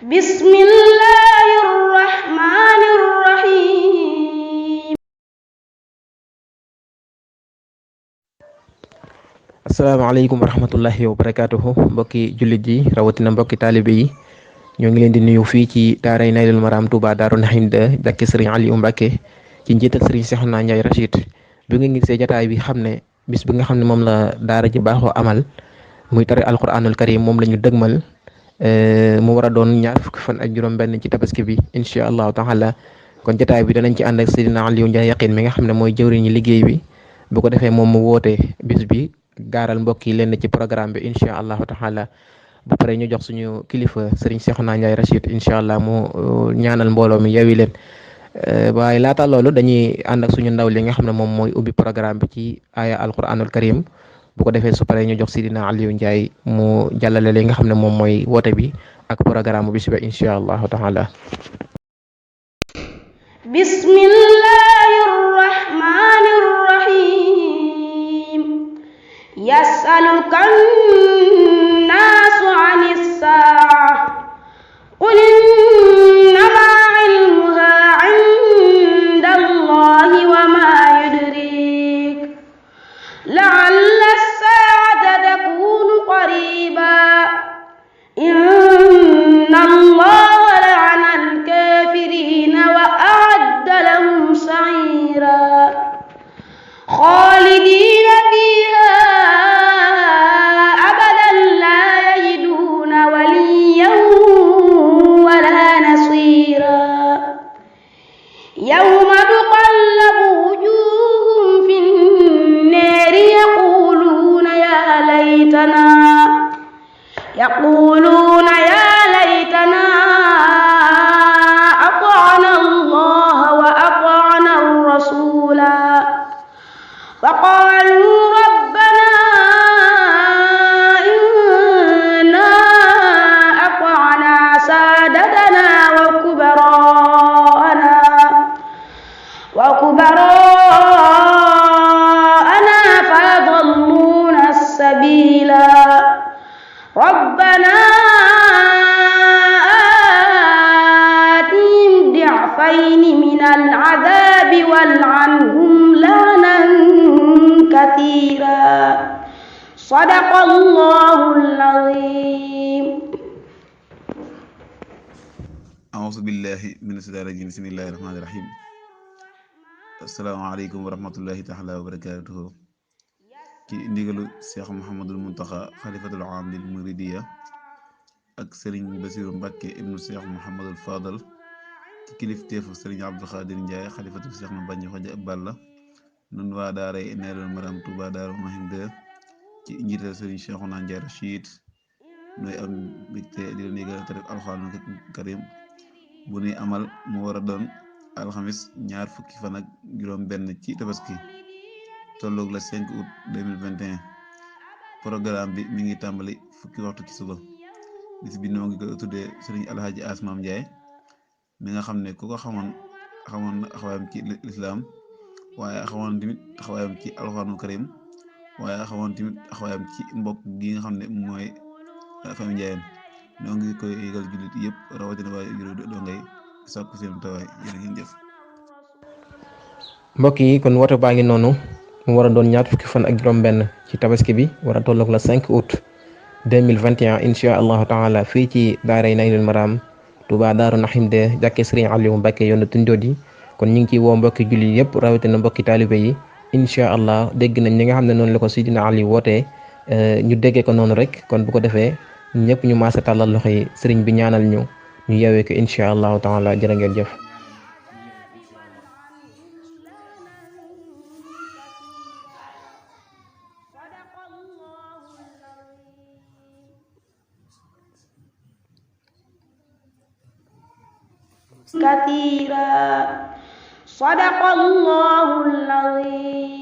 بسم الله الرحمن الرحيم. asalaamaaleykum wa rahmatullahi wa barakaatuhu mbokki jullit yi rawatina mbokki taalibe yi ñoo ngi leen di nuyu fii ci daaray Naylul Maram Touba Daaru Nahim de jàkki sëriñ Aliou Mbacke ci njiital sëriñ Cheikhouna Ndiaye Rachid bi nga gisee jataay bi xam ne bis bi nga xam ne moom la daara ji baaxoo amal muy tari alquranul karim moom la ñu dëgmal mu war a doon ñaar fukki fan ak juróom-benn ci tabaski bi incha allahu taala kon jataay bi danañ ci ànd ak Seydina Aliou Ndiaye Yaqin mi nga xam ne mooy jëwriñu liggéey bi bu ko defee moom mu woote bis bi gaaral mbokk yi leen ci programme bi incha allahu taala bu pare ñu jox suñu kilifa Serigne Cheikhouna Ndiaye Rachid incha allah mu ñaanal mbooloo mi yewi leen waaye laata loolu dañuy ànd ak suñu ndaw li nga xam ne moom mooy ubbi programme bi ci aya alquranul karim bu ko defee su paree ñu jox Seydina Aliou Ndiaye mu jàllale li nga xam ne moom mooy woote bi ak programme bi bis ba incha allahu taala. bismillahi rahmani rahim. yasaluka nnaasu ani saa'a qul innamaa ilmuhaa inda Allahi wa maa yudriik la'alla as-saa'ata takuunu qariiban inna Allaha la'ana al-kaafiriina wa a'adda lahum sa'iiran xaalidiina fiihaa abadan laa yajiduuna waliyyan walaa nasiiran yawma tuqallabu wujuuhuhum fi nnaari yaquuluuna yaa laytanaa ata'naa Allaha wa ata'naa ar-rasuula وقالوا ربنا إنا أطعنا سادتنا وكبراءنا فأضلونا السبيلا ربنا آتهم ضعفين من العذاب والعنهم لعنا كثيرا صدق الله العظيم. أعوذ بالله من الشيطان الرجيم بسم الله الرحمن الرحيم. asalaamaaleykum wa rahmatullahi taala wa barakatuhu ci ndigalu Cheikh Mouhamadul Muntaxa xalifatul aam lil muridiya ak Serigne Bassirou Mbacke ibnu Cheikh Mouhamadul Fadal ci kilifteefu Serigne Abdou Khadir Ndiaye xalifatul Cheikh ma bañ xoja Balla nun waa daaray Naylul Maram Touba Daaru Nahim de ci njiital Serigne Cheikhouna Ndiaye Rachid nooy am mbégte di leen yëgal tarif alxuraanul karim bu nuy amal mu war a doon alxamis ñaar fukki fan ak juróom benn ci tabaski tolloog la 5 août 2021 programme bi mi ngi tàmbali fukki waxtu ci suba bis bi noo ngi ko tuddee Serigne Alhaji Asmam Ndiaye mi nga xam ne ku ko xamoon na taxawaayam ci lislaam waaye xamoon tamit taxawaayam ci alxuraanul karim waaye xamoon tamit taxawaayam ci mbokk gi nga xam ne mooy famille Ndiayeen noo ngi koy yëgal jullit yëpp rawatina waaye jullit doo ngay sàkku seen tawaay yéen ngeen jëf. mbokk yi kon woote baa ngi noonu mu war a doon ñaar fukki fan ak juróom-benn ci tabaski bi war a tolloog la 5 août 2021 incha allahu taala fii ci daaray Naylul Maram Touba Daaru Nahim de jàkkee Serigne Aliou Mbacke yoonu Tundóodi kon ñu ngi ciy woo mbokki jullit yëpp rawatina mbokki taalibe yi incha allah dégg nañ li nga xam ne noonu la ko Sidina Ali wootee ñu déggee ko noonu rek kon bu ko defee ñëpp ñu maase tàllal loxo yi sëriñ bi ñaanal ñu yeewee ko incha allahu taala jërë ngeen jëf. كثيرا صدق الله العظيم.